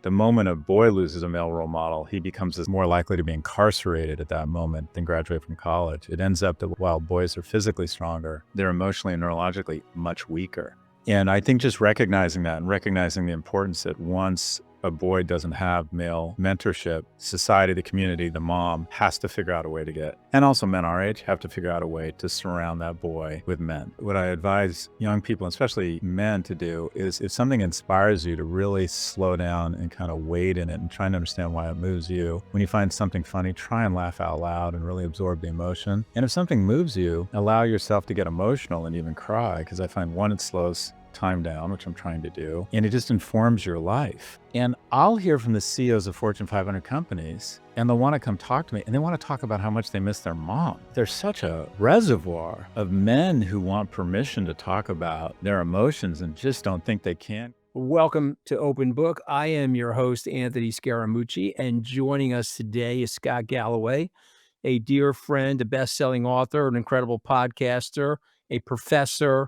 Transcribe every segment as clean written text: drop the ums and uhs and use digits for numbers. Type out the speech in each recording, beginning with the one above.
the moment a boy loses a male role model, he becomes more likely to be incarcerated at that moment than graduate from college. It ends up that while boys are physically stronger, they're emotionally and neurologically much weaker. And I think just recognizing that and recognizing the importance that once a boy doesn't have male mentorship, society, the community, the mom has to figure out a way to get, and also men our age have to figure out a way to surround that boy with men. What I advise young people, especially men, to do is if something inspires you to really slow down and kind of wade in it and try and understand why it moves you. When you find something funny, try and laugh out loud and really absorb the emotion. And if something moves you, allow yourself to get emotional and even cry, because I find one, it slows time down, which I'm trying to do, and it just informs your life. And I'll hear from the CEOs of Fortune 500 companies, and they'll want to come talk to me, and they want to talk about how much they miss their mom. There's such a reservoir of men who want permission to talk about their emotions and just don't think they can. Welcome to Open Book. I am your host, Anthony Scaramucci, and joining us today is Scott Galloway, a dear friend, a best-selling author, an incredible podcaster, a professor,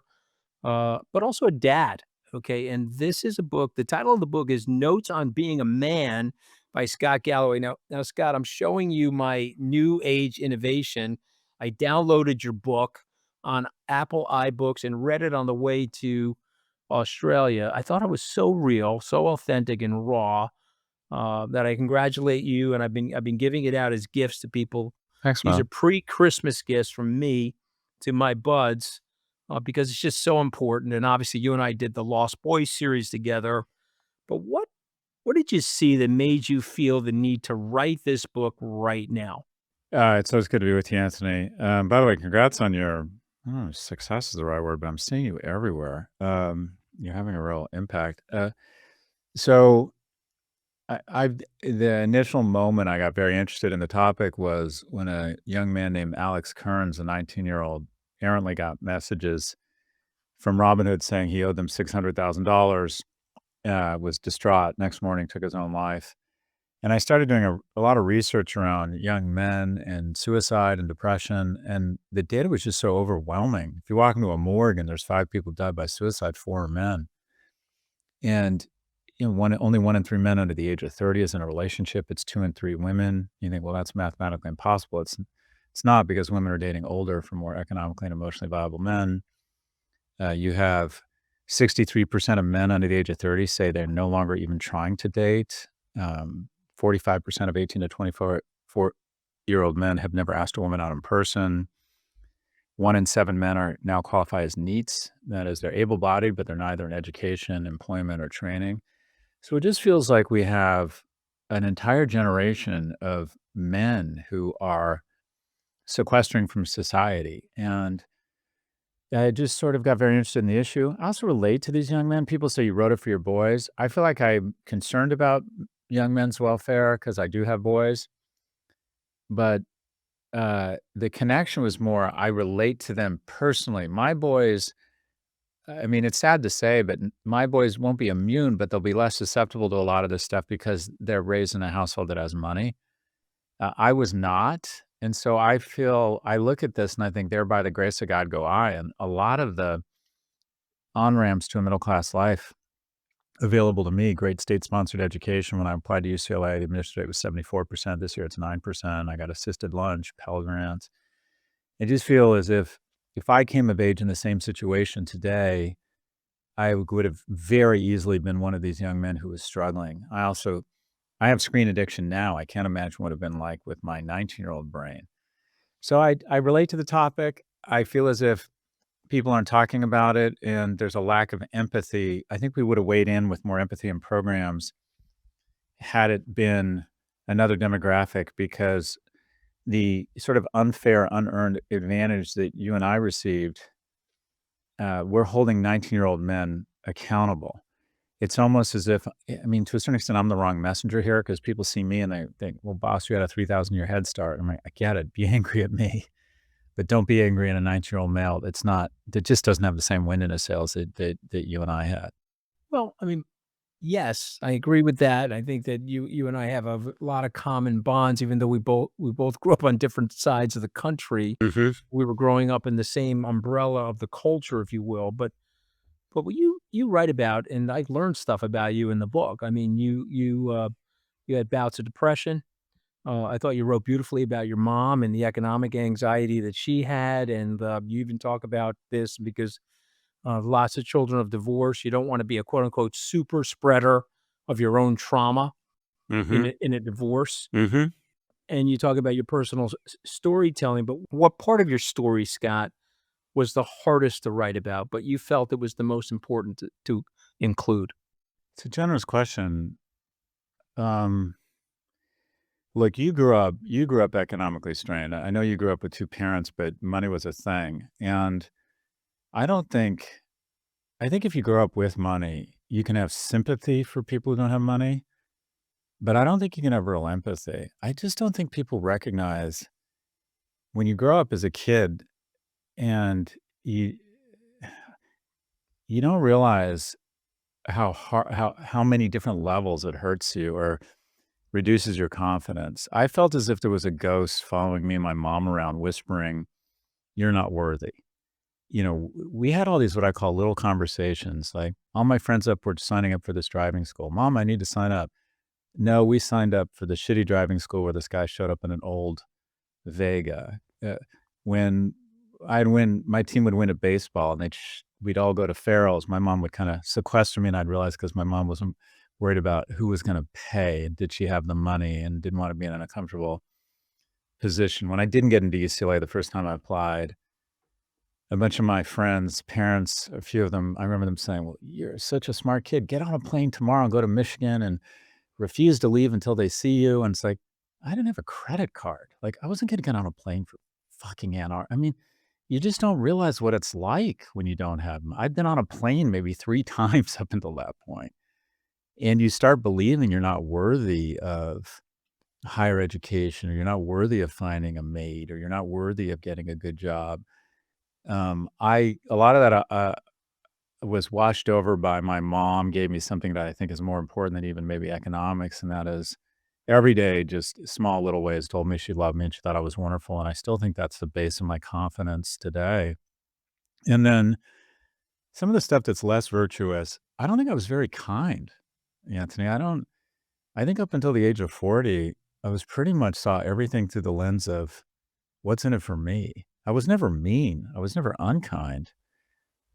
but also a dad. Okay. And this is a book. The title of the book is Notes on Being a Man by Scott Galloway. Now, Scott, I'm showing you my new age innovation. I downloaded your book on Apple iBooks and read it on the way to Australia. I thought it was so real, so authentic and raw, that I congratulate you. And I've been giving it out as gifts to people. Thanks, These are man. pre-Christmas gifts from me to my buds, because it's just so important. And obviously, you and I did the Lost Boys series together. But what did you see that made you feel the need to write this book right now? It's always good to be with you, Anthony. By the way, congrats on your success is the right word, but I'm seeing you everywhere. You're having a real impact. So the initial moment I got very interested in the topic was when a young man named Alex Kearns, a 19-year-old, errantly got messages from Robinhood saying he owed them $600,000, was distraught. Next morning, took his own life. And I started doing a lot of research around young men and suicide and depression, and the data was just so overwhelming. If you walk into a morgue and there's 5 people died by suicide, 4 are men. And only 1 in 3 men under the age of 30 is in a relationship. It's 2 in 3 women. You think, well, that's mathematically impossible. It's not, because women are dating older for more economically and emotionally viable men. You have 63% of men under the age of 30 say they're no longer even trying to date. 45% of 18 to 24-year-old men have never asked a woman out in person. 1 in 7 men are now qualify as NEETs. That is, they're able-bodied, but they're neither in education, employment, or training. So it just feels like we have an entire generation of men who are sequestering from society. And I just sort of got very interested in the issue. I also relate to these young men. People say you wrote it for your boys. I feel like I'm concerned about young men's welfare because I do have boys. But the connection was more, I relate to them personally. My boys, I mean, it's sad to say, but my boys won't be immune, but they'll be less susceptible to a lot of this stuff because they're raised in a household that has money. I was not. And so I look at this and I think, there by the grace of God go I. And a lot of the on-ramps to a middle-class life available to me, great state-sponsored education. When I applied to UCLA, the admission rate was 74%. This year it's 9%. I got assisted lunch, Pell Grants. I just feel as if I came of age in the same situation today, I would have very easily been one of these young men who was struggling. I have screen addiction now. I can't imagine what it would have been like with my 19-year-old brain. So I relate to the topic. I feel as if people aren't talking about it and there's a lack of empathy. I think we would have weighed in with more empathy in programs had it been another demographic, because the sort of unfair, unearned advantage that you and I received, we're holding 19-year-old men accountable. It's almost as if, I mean, to a certain extent, I'm the wrong messenger here, because people see me and they think, well, boss, you had a 3,000-year head start. I'm like, I get it. Be angry at me, but don't be angry at a 19-year-old male that just doesn't have the same wind in his sails that you and I had. Well, I mean, yes, I agree with that. I think that you and I have a lot of common bonds, even though we both grew up on different sides of the country. Mhm. We were growing up in the same umbrella of the culture, if you will. But what you write about, and I learned stuff about you in the book. I mean, you had bouts of depression. I thought you wrote beautifully about your mom and the economic anxiety that she had, and you even talk about this because lots of children of divorce. You don't want to be a quote unquote super spreader of your own trauma Mhm. in a divorce. Mhm. And you talk about your personal storytelling, but what part of your story, Scott, was the hardest to write about, but you felt it was the most important to include? It's a generous question. Um, Look, you grew up economically strained. I know you grew up with 2 parents, but money was a thing, and I don't think I think if you grow up with money, you can have sympathy for people who don't have money, but I don't think you can have real empathy. I just don't think people recognize when you grow up as a kid and you you don't realize how many different levels it hurts you or reduces your confidence. I felt as if there was a ghost following me and my mom around whispering, "You're not worthy." We had all these what I call little conversations, like, all my friends up were signing up for this driving school. "Mom, I need to sign up." No, we signed up for the shitty driving school where this guy showed up in an old Vega. When my team would win at baseball and we'd all go to Farrell's, my mom would kinda sequester me, and I'd realize because my mom wasn't worried about who was gonna pay, and did she have the money, and didn't wanna be in an uncomfortable position. When I didn't get into UCLA the first time I applied, a bunch of my friends' parents, a few of them, I remember them saying, "Well, you're such a smart kid. Get on a plane tomorrow and go to Michigan and refuse to leave until they see you." And it's like, I didn't have a credit card. Like, I wasn't gonna get on a plane for fucking Ann Arbor. I mean, you just don't realize what it's like when you don't have 'em. I'd been on a plane maybe 3 times up until that point, and you start believing you're not worthy of higher education, or you're not worthy of finding a mate, or you're not worthy of getting a good job. I a lot of that, was washed over by my mom gave me something that I think is more important than even maybe economics, and that is every day, just small little ways told me she loved me and she thought I was wonderful, and I still think that's the base of my confidence today. And then some of the stuff that's less virtuous, I don't think I was very kind, Anthony. I think up until the age of 40, I was pretty much saw everything through the lens of what's in it for me. I was never mean. I was never unkind.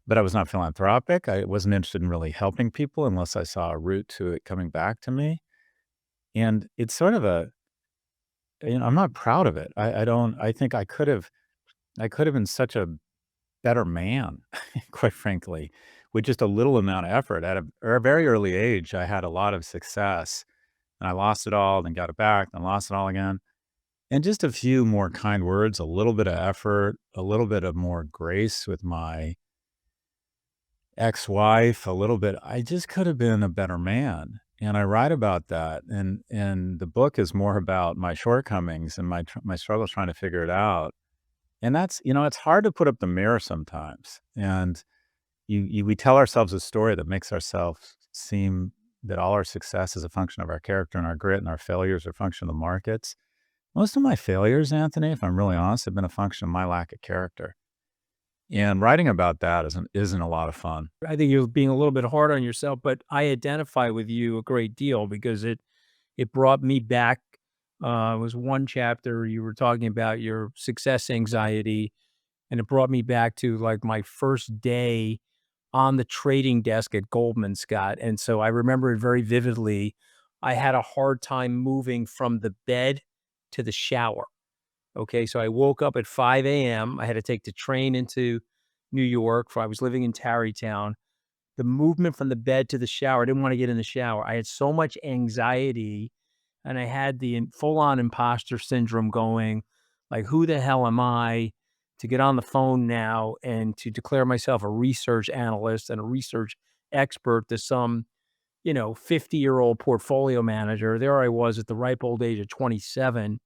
But I was not philanthropic. I wasn't interested in really helping people unless I saw a route to it coming back to me, and it's sort of I'm not proud of it. I don't I think I could have been such a better man, quite frankly, with just a little amount of effort. At a very early age, I had a lot of success, and I lost it all, then got it back, then lost it all again, and just a few more kind words, a little bit of effort, a little bit of more grace with my ex-wife, a little bit. I just could have been a better man, and I write about that, and the book is more about my shortcomings and my struggles trying to figure it out, and it's hard to put up the mirror sometimes, and we tell ourselves a story that makes ourselves seem that all our success is a function of our character and our grit, and our failures are a function of the markets. Most of my failures, Anthony, if I'm really honest, have been a function of my lack of character, and writing about that isn't a lot of fun. I think you're being a little bit hard on yourself, but I identify with you a great deal because it brought me back. It was one chapter you were talking about your success anxiety, and it brought me back to like my first day on the trading desk at Goldman, Scott. And so I remember it very vividly. I had a hard time moving from the bed to the shower. Okay. So I woke up at 5 a.m. I had to take the train into New York. For I was living in Tarrytown. The movement from the bed to the shower, I didn't want to get in the shower. I had so much anxiety, and I had the full on imposter syndrome going, like, who the hell am I to get on the phone now and to declare myself a research analyst and a research expert to some, 50-year-old portfolio manager. There I was at the ripe old age of 27.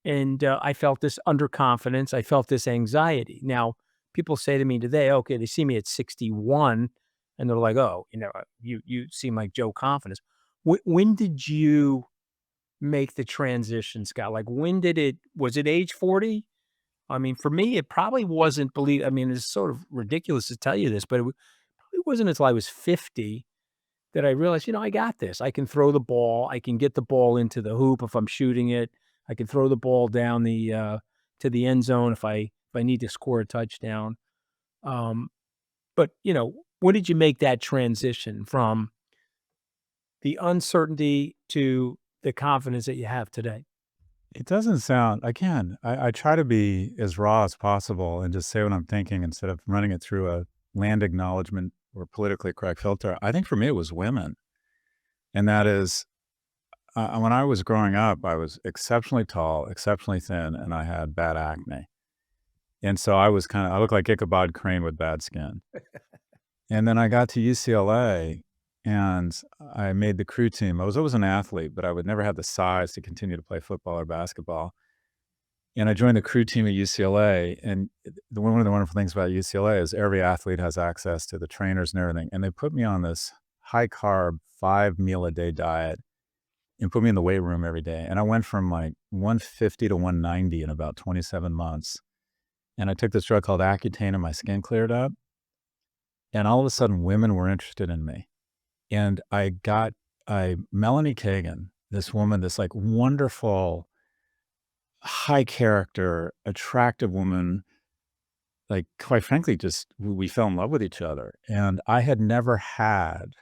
And I felt this underconfidence. I felt this anxiety. Now, people say to me today, okay, they see me at 61 and they're like, oh, you seem like Joe Confidence. When did you make the transition, Scott? Like, was it age 40? I mean, for me, it probably wasn't I mean, it's sort of ridiculous to tell you this, but it was it wasn't until I was 50 that I realized, I got this. I can throw the ball. I can get the ball into the hoop if I'm shooting it. I can throw the ball down to the end zone if I need to score a touchdown. But when did you make that transition from the uncertainty to the confidence that you have today? It doesn't sound, again, I try to be as raw as possible and just say what I'm thinking instead of running it through a land acknowledgement or politically correct filter. I think for me, it was women. And that is, when I was growing up, I was exceptionally tall, exceptionally thin, and I had bad acne. And so I looked like Ichabod Crane with bad skin. And then I got to UCLA and I made the crew team. I was always an athlete, but I would never have the size to continue to play football or basketball. And I joined the crew team at UCLA. And one of the wonderful things about UCLA is every athlete has access to the trainers and everything. And they put me on this high carb, 5-meal-a-day diet and put me in the weight room every day. And I went from like 150 to 190 in about 27 months. And I took this drug called Accutane and my skin cleared up. And all of a sudden, women were interested in me. And I got Melanie Kagan, this woman, this like wonderful, high character, attractive woman, like quite frankly, just we fell in love with each other. And I had never had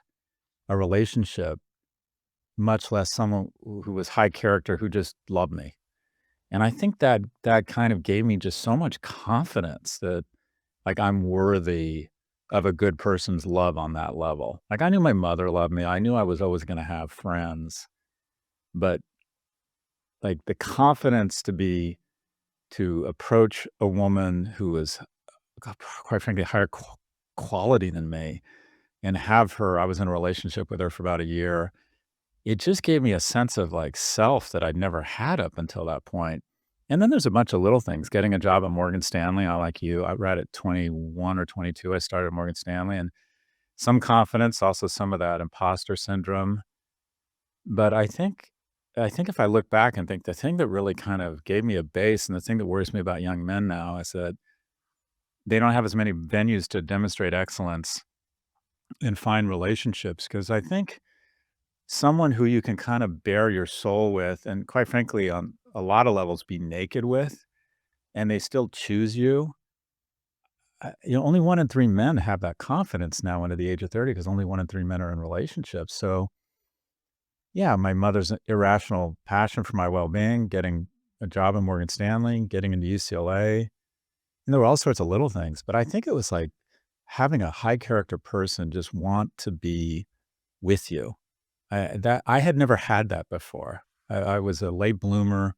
a relationship, much less someone who was high character who just loved me. And I think that kind of gave me just so much confidence that like I'm worthy of a good person's love on that level. Like I knew my mother loved me. I knew I was always going to have friends, but like the confidence to approach a woman who was quite frankly higher quality than me and have her, I was in a relationship with her for about a year. It just gave me a sense of like self that I'd never had up until that point. And then there's a bunch of little things, getting a job at Morgan Stanley. I like you. I read at 21 or 22, I started at Morgan Stanley, and some confidence, also some of that imposter syndrome. But I think if I look back and think the thing that really kind of gave me a base and the thing that worries me about young men now is that they don't have as many venues to demonstrate excellence and find relationships. Because I think someone who you can kind of bare your soul with, and quite frankly, on a lot of levels, be naked with, and they still choose you. Only 1 in 3 men have that confidence now into the age of 30 because only 1 in 3 men are in relationships. So, yeah, my mother's irrational passion for my well-being, getting a job at Morgan Stanley, getting into UCLA, and there were all sorts of little things. But I think it was like having a high character person just want to be with you. I had never had that before. I was a late bloomer,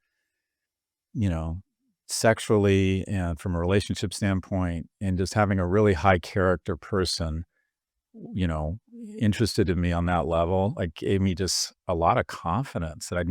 sexually and from a relationship standpoint, and just having a really high character person, interested in me on that level, like gave me just a lot of confidence that I'd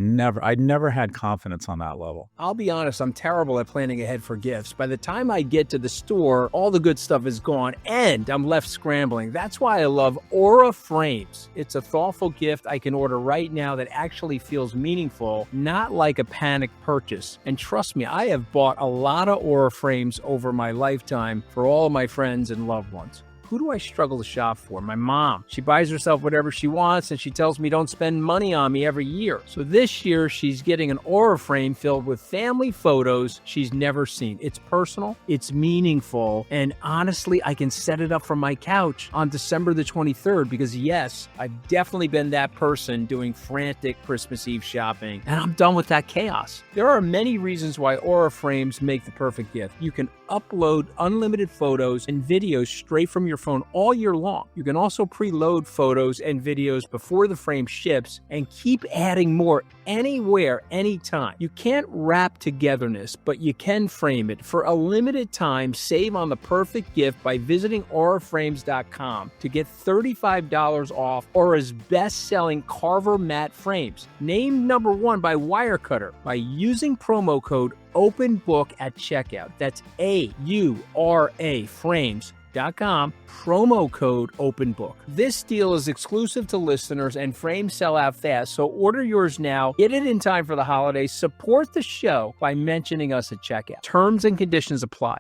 never had confidence on that level. I'll be honest, I'm terrible at planning ahead for gifts. By the time I get to the store, all the good stuff is gone and I'm left scrambling. That's why I love Aura Frames. It's a thoughtful gift I can order right now that actually feels meaningful, not like a panic purchase. And trust me, I have bought a lot of Aura Frames over my lifetime for all of my friends and loved ones. Who do I struggle to shop for? My mom. She buys herself whatever she wants and she tells me don't spend money on me every year. So this year she's getting an Aura frame filled with family photos she's never seen. It's personal, it's meaningful, and honestly, I can set it up from my couch on December the 23rd because yes, I've definitely been that person doing frantic Christmas Eve shopping and I'm done with that chaos. There are many reasons why Aura frames make the perfect gift. You can upload unlimited photos and videos straight from your phone all year long. You can also preload photos and videos before the frame ships and keep adding more anywhere, anytime. You can't wrap togetherness, but you can frame it. For a limited time, save on the perfect gift by visiting auraframes.com to get $35 off Aura's best-selling Carver matte frames. Named number 1 by Wirecutter by using promo code OpenBook at checkout. That's AURA frames.com, promo code OpenBook. This deal is exclusive to listeners and frames sell out fast, so order yours now. Get it in time for the holidays. Support the show by mentioning us at checkout. Terms and conditions apply.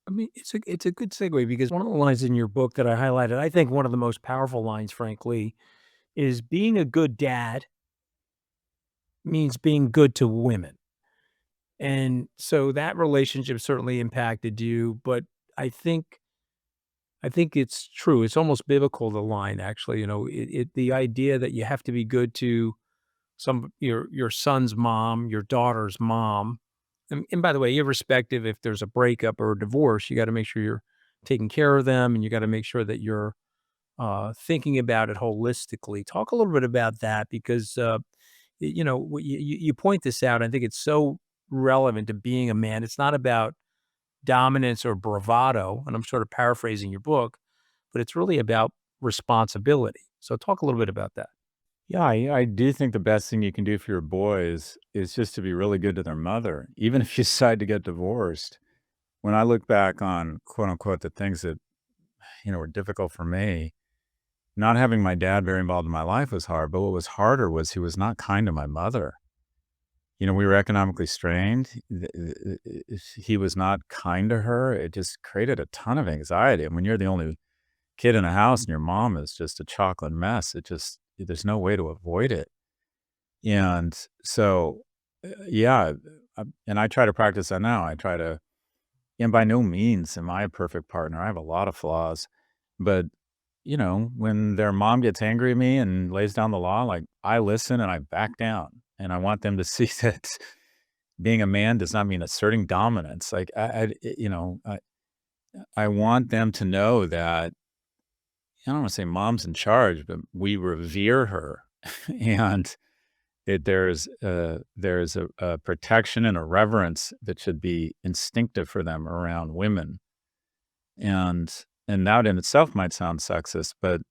I mean, it's a good segue because one of the lines in your book that I highlighted, I think one of the most powerful lines, frankly, is being a good dad means being good to women. And so that relationship certainly impacted you, but I think I think it's true. It's almost biblical, the line actually, the idea that you have to be good to your son's mom, your daughter's mom. And by the way, irrespective if there's a breakup or a divorce, you got to make sure you're taking care of them and you got to make sure that you're thinking about it holistically. Talk a little bit about that because you point this out. I think it's so relevant to being a man. It's not about dominance or bravado, and I'm sort of paraphrasing your book, but it's really about responsibility. So talk a little bit about that. Yeah, I do think the best thing you can do for your boys is just to be really good to their mother, even if you decide to get divorced. When I look back on, quote unquote, the things that, were difficult for me, not having my dad very involved in my life was hard, but what was harder was he was not kind to my mother. We were economically strained. He was not kind to her. It just created a ton of anxiety. And when you're the only kid in a house and your mom is just a chocolate mess, there's no way to avoid it. And so, yeah, and I try to practice that now. And by no means am I a perfect partner. I have a lot of flaws, but when their mom gets angry at me and lays down the law, like I listen and I back down, and I want them to see that being a man does not mean asserting dominance. Like I want them to know that I don't want to say mom's in charge, but we revere her, and there's a protection and a reverence that should be instinctive for them around women, and that in itself might sound sexist, but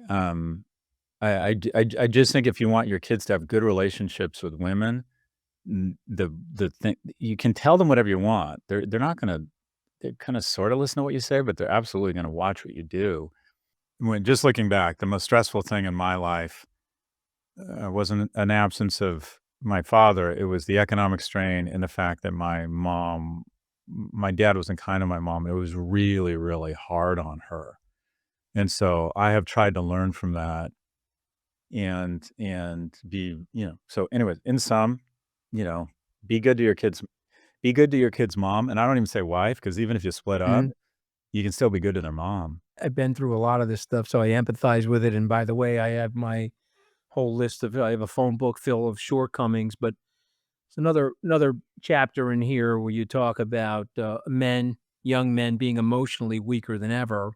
um, I just think if you want your kids to have good relationships with women, the thing you can tell them whatever you want. They're not gonna they're gonna sorta listen to what you say, but they're absolutely gonna watch what you do. When just looking back, the most stressful thing in my life, wasn't an absence of my father, it was the economic strain and the fact that my dad wasn't kind to my mom. It was really, really hard on her, and so I have tried to learn from that and be, so anyways, in sum, you know, be good to your kids be good to your kid's mom, and I don't even say wife, because even if you split up, Mhm. you can still be good to their mom. I've been through a lot of this stuff, so I empathize with it. And by the way, I have my whole list of I have a phone book full of shortcomings, but it's another chapter in here where you talk about young men being emotionally weaker than ever.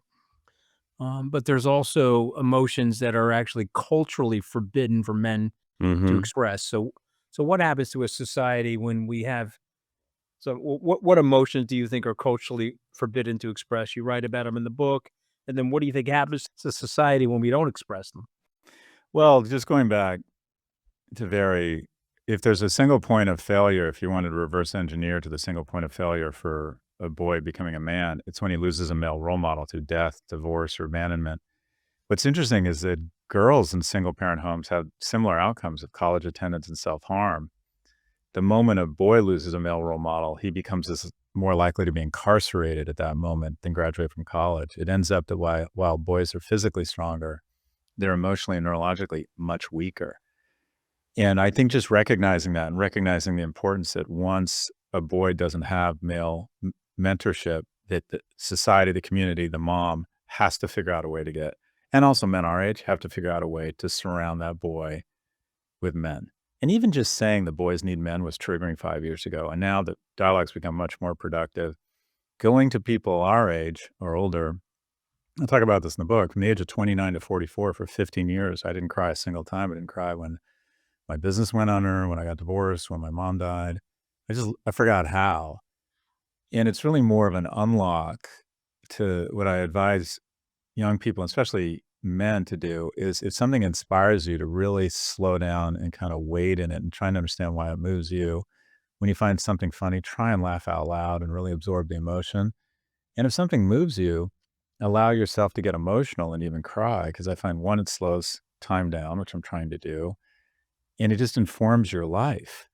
But there's also emotions that are actually culturally forbidden for men to Mhm. express. So what happens to a society when we have what emotions do you think are culturally forbidden to express? You write about them in the book, and then what do you think happens to society when we don't express them? Well, just going back to very if there's a single point of failure, if you wanted to reverse engineer to the single point of failure for a boy becoming a man, it's when he loses a male role model through death, divorce, or abandonment. What's interesting is that girls in single parent homes have similar outcomes of college attendance and self-harm. The moment a boy loses a male role model, he becomes more likely to be incarcerated at that moment than graduate from college. It ends up that while boys are physically stronger, they're emotionally and neurologically much weaker. And I think just recognizing that and recognizing the importance that once a boy doesn't have male mentorship, that the society, the community, the mom has to figure out a way to get, and also men our age have to figure out a way to surround that boy with men. And even just saying the boys need men was triggering 5 years ago. And now the dialogue's become much more productive. Going to people our age or older, I talk about this in the book, from the age of 29 to 44 for 15 years, I didn't cry a single time. I didn't cry when my business went under, when I got divorced, when my mom died. I forgot how. And it's really more of an unlock to what I advise young people, especially men, to do is if something inspires you to really slow down and kind of wade in it and try and understand why it moves you. When you find something funny, try and laugh out loud and really absorb the emotion. And if something moves you, allow yourself to get emotional and even cry. Because I find one, it slows time down, which I'm trying to do, and it just informs your life.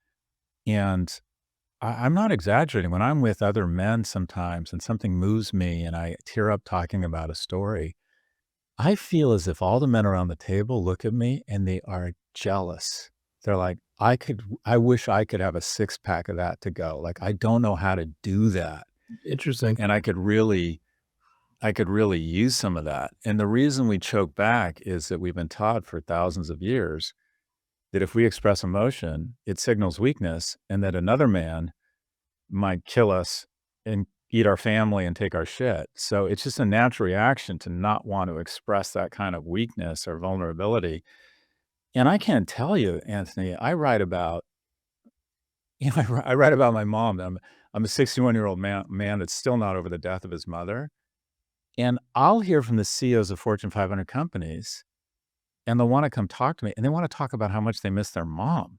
And I'm not exaggerating. When I'm with other men sometimes and something moves me and I tear up talking about a story, I feel as if all the men around the table look at me and they are jealous. They're like, I wish I could have a six pack of that to go. Like, I don't know how to do that. Interesting. And I could really use some of that. And the reason we choke back is that we've been taught for thousands of years that if we express emotion, it signals weakness and that another man might kill us and eat our family and take our shit. So it's just a natural reaction to not want to express that kind of weakness or vulnerability. And I can't tell you, Anthony, I write about, I write about my mom. I'm a 61-year-old man that's still not over the death of his mother. And I'll hear from the CEOs of Fortune 500 companies and they'll want to come talk to me and they want to talk about how much they miss their mom.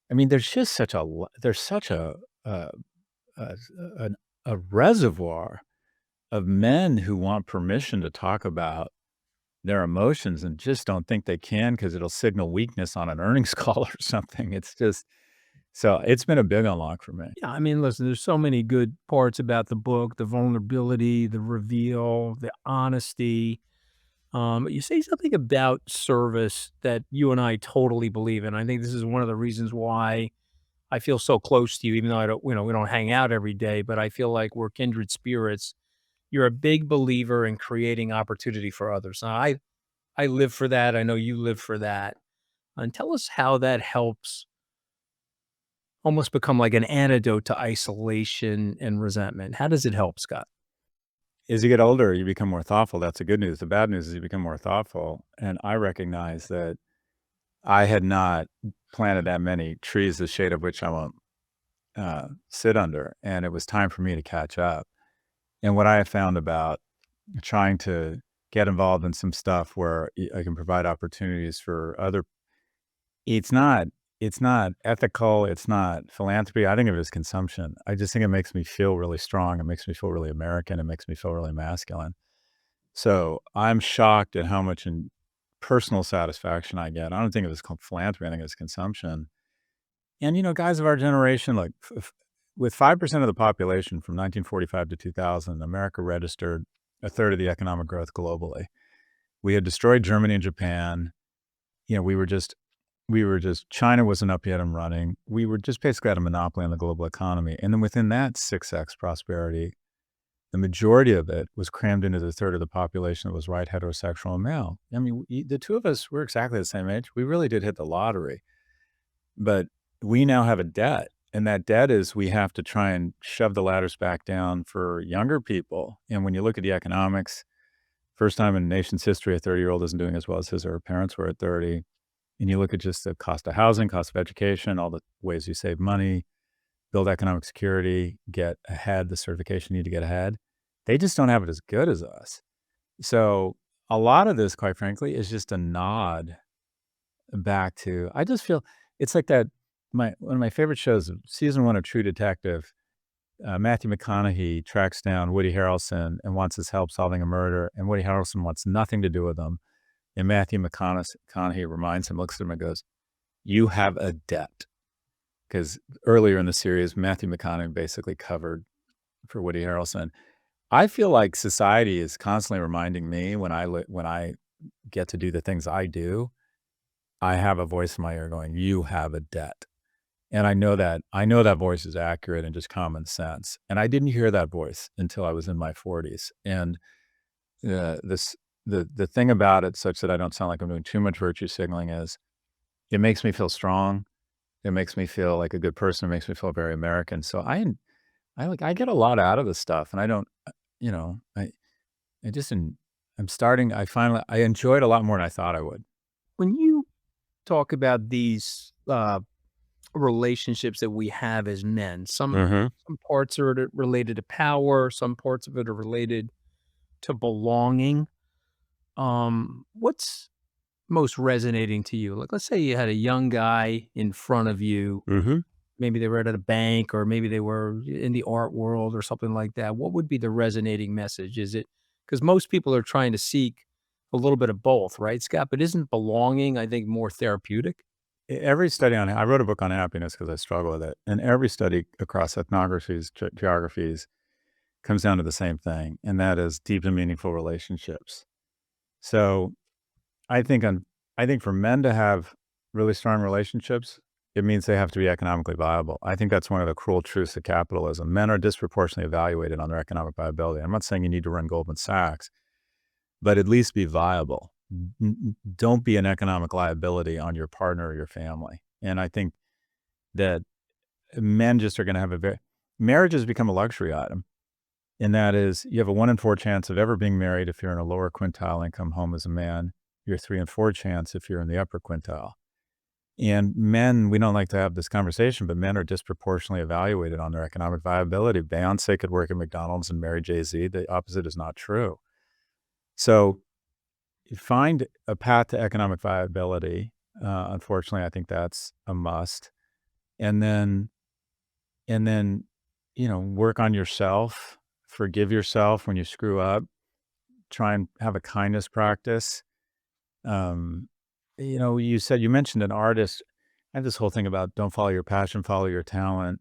I mean, there's just there's such a, a, an- a reservoir of men who want permission to talk about their emotions and just don't think they can because it'll signal weakness on an earnings call or something. It's just so it's been a big unlock for me. Yeah, I mean, listen, there's so many good parts about the book, the vulnerability, the reveal, the honesty. You say something about service that you and I totally believe in. I think this is one of the reasons why I feel so close to you, even though I don't, we don't hang out every day, but I feel like we're kindred spirits. You're a big believer in creating opportunity for others. Now, I live for that. I know you live for that. And tell us how that helps almost become like an antidote to isolation and resentment. How does it help, Scott? As you get older, you become more thoughtful. That's the good news. The bad news is you become more thoughtful. And I recognize that I had not planted that many trees, the shade of which I won't sit under. And it was time for me to catch up. And what I have found about trying to get involved in some stuff where I can provide opportunities for other it's not it's not ethical, it's not philanthropy, I think of it as consumption. I just think it makes me feel really strong, it makes me feel really American, it makes me feel really masculine. So, I'm shocked at how much in personal satisfaction I get. I don't think of it as called philanthropy, I think it's consumption. And, guys of our generation, like, with 5% of the population from 1945 to 2000, America registered a third of the economic growth globally. We had destroyed Germany and Japan. We were just China wasn't up yet and running. We were just basically had a monopoly on the global economy. And then within that 6x prosperity, the majority of it was crammed into the third of the population that was white, heterosexual, and male. I mean, the two of us, we're exactly the same age. We really did hit the lottery. But we now have a debt. And that debt is we have to try and shove the ladders back down for younger people. And when you look at the economics, first time in the nation's history, a 30-year-old isn't doing as well as his or her parents were at 30. And you look at just the cost of housing, cost of education, all the ways you save money, build economic security, get ahead, the certification you need to get ahead. They just don't have it as good as us. So a lot of this, quite frankly, is just a nod back to I just feel it's like that one of my favorite shows, season 1 of True Detective, Matthew McConaughey tracks down Woody Harrelson and wants his help solving a murder, and Woody Harrelson wants nothing to do with him. And Matthew McConaughey reminds him, looks at him and goes, "You have a debt." Because earlier in the series, Matthew McConaughey basically covered for Woody Harrelson. I feel like society is constantly reminding me when I get to do the things I do, I have a voice in my ear going, "You have a debt." And I know that voice is accurate and just common sense. And I didn't hear that voice until I was in my 40s. And this the thing about it, such that I don't sound like I'm doing too much virtue signaling, is it makes me feel strong. It makes me feel like a good person. It makes me feel very American. So I get a lot out of this stuff, and I don't, you know, I just I'm starting. I enjoy it a lot more than I thought I would. When you talk about these relationships that we have as men, Mhm. some parts are related to power, some parts of it are related to belonging. What's most resonating to you? Like, let's say you had a young guy in front of you. Mhm. Maybe they were at a bank, or maybe they were in the art world or something like that. What would be the resonating message? Is it because most people are trying to seek a little bit of both, right, Scott? But isn't belonging, I think, more therapeutic? every study on, I wrote a book on happiness because I struggle with it. And every study across ethnographies, geographies comes down to the same thing. And that is deep and meaningful relationships. So I think for men to have really strong relationships, it means they have to be economically viable. I think that's one of the cruel truths of capitalism. Men are disproportionately evaluated on their economic viability. I'm not saying you need to run Goldman Sachs, but at least be viable. Don't be an economic liability on your partner or your family. And I think that men just are going to have marriage has become a luxury item. And that is, you have a 1 in 4 chance of ever being married if you're in a lower quintile income home as a man. You're 3 in 4 chance if you're in the upper quintile. And men, we don't like to have this conversation, but men are disproportionately evaluated on their economic viability. Beyonce could work at McDonald's and marry Jay-Z. The opposite is not true. So find a path to economic viability. Unfortunately, I think that's a must. And then, work on yourself, forgive yourself when you screw up, try and have a kindness practice. You mentioned an artist. I have this whole thing about don't follow your passion, follow your talent.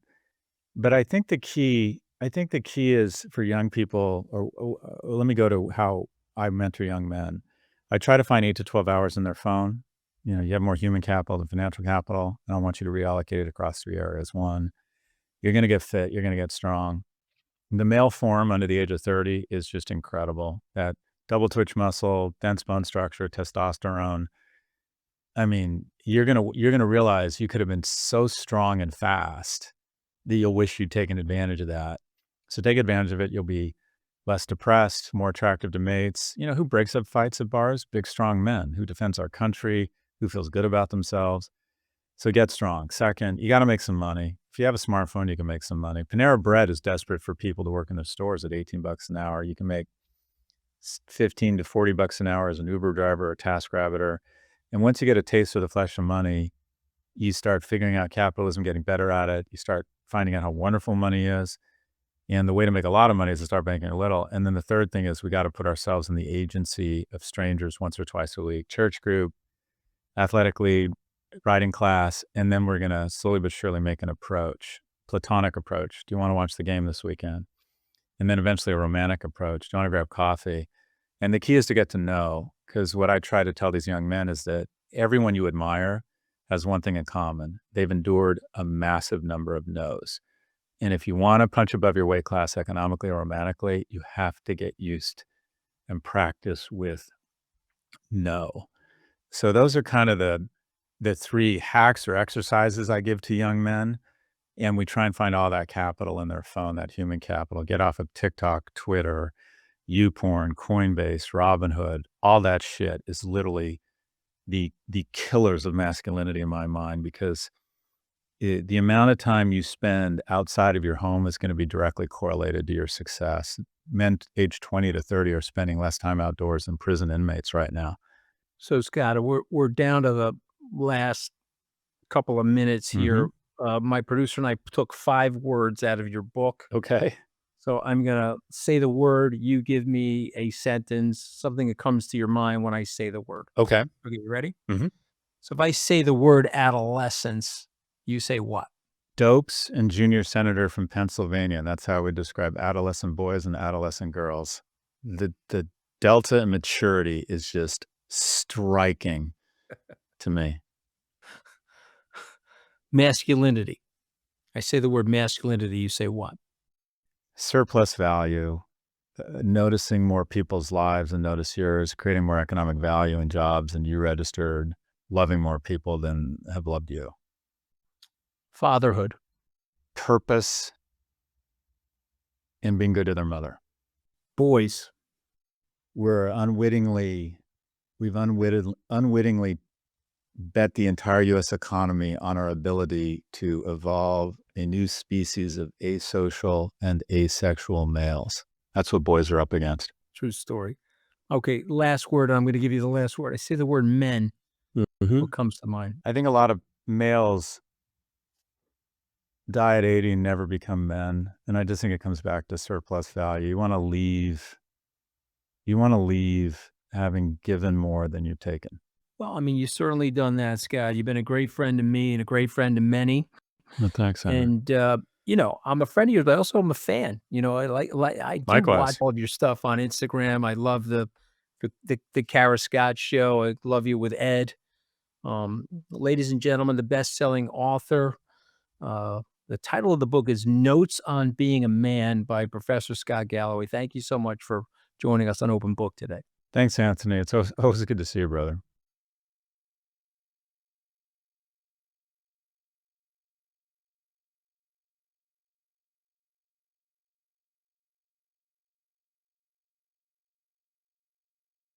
But I think the key is for young people, or let me go to how I mentor young men. I try to find 8 to 12 hours in their phone. You have more human capital than financial capital. I don't want you to reallocate it across 3 areas. One, you're going to get fit. You're going to get strong. The male form under the age of 30 is just incredible. That double twitch muscle, dense bone structure, testosterone. I mean, you're gonna realize you could have been so strong and fast that you'll wish you'd taken advantage of that. So take advantage of it. You'll be less depressed, more attractive to mates. Who breaks up fights at bars? Big, strong men. Who defends our country? Who feels good about themselves? So get strong. Second, you got to make some money. If you have a smartphone, you can make some money. Panera Bread is desperate for people to work in their stores at $18 an hour. You can make 15 to 40 bucks an hour as an Uber driver or TaskRabbitor. And once you get a taste of the flesh of money, you start figuring out capitalism, getting better at it. You start finding out how wonderful money is. And the way to make a lot of money is to start banking a little. And then the third thing is we got to put ourselves in the agency of strangers once or twice a week, church group, athletic league, writing class. And then we're going to slowly but surely make an approach, platonic approach. Do you want to watch the game this weekend? And then eventually a romantic approach. Do you want to grab coffee? And the key is to get to know, because what I try to tell these young men is that everyone you admire has one thing in common. They've endured a massive number of no's. And if you want to punch above your weight class economically or romantically, you have to get used and practice with no. So those are kind of the 3 hacks or exercises I give to young men. And we try and find all that capital in their phone, that human capital. Get off of TikTok, Twitter, YouPorn, Coinbase, Robinhood. All that shit is literally the killers of masculinity in my mind, because the amount of time you spend outside of your home is going to be directly correlated to your success. Men age 20 to 30 are spending less time outdoors than prison inmates right now. So, Scott, we're down to the last couple of minutes here. My producer and I took 5 words out of your book. Okay. So I'm going to say the word. You give me a sentence, something that comes to your mind when I say the word. Okay. Okay, you ready? Mm-hmm. So if I say the word adolescence, you say what? Dopes and junior senator from Pennsylvania. That's how we describe adolescent boys and adolescent girls. The delta in maturity is just striking to me. Masculinity. I say the word masculinity, you say what? Surplus value, noticing more people's lives and notice yours, creating more economic value in jobs than you registered, loving more people than have loved you. Fatherhood. Purpose and being good to their mother. Boys. We've unwittingly bet the entire U.S. economy on our ability to evolve a new species of asocial and asexual males. That's what boys are up against. True story. Okay, last word. I'm going to give you the last word. I say the word men. What comes to mind? I think a lot of males die at 80 and never become men. And I just think it comes back to surplus value. You want to leave having given more than you've taken. Well, I mean, you've certainly done that, Scott. You've been a great friend to me and a great friend to many. Well, thanks, Henry. And, I'm a friend of yours, but also I'm a fan. I do watch Likewise. all of your stuff on Instagram. I love the Kara Scott show. I love you with Ed. Ladies and gentlemen, the best-selling author. The title of the book is Notes on Being a Man by Professor Scott Galloway. Thank you so much for joining us on Open Book today. Thanks, Anthony. It's always good to see you, brother.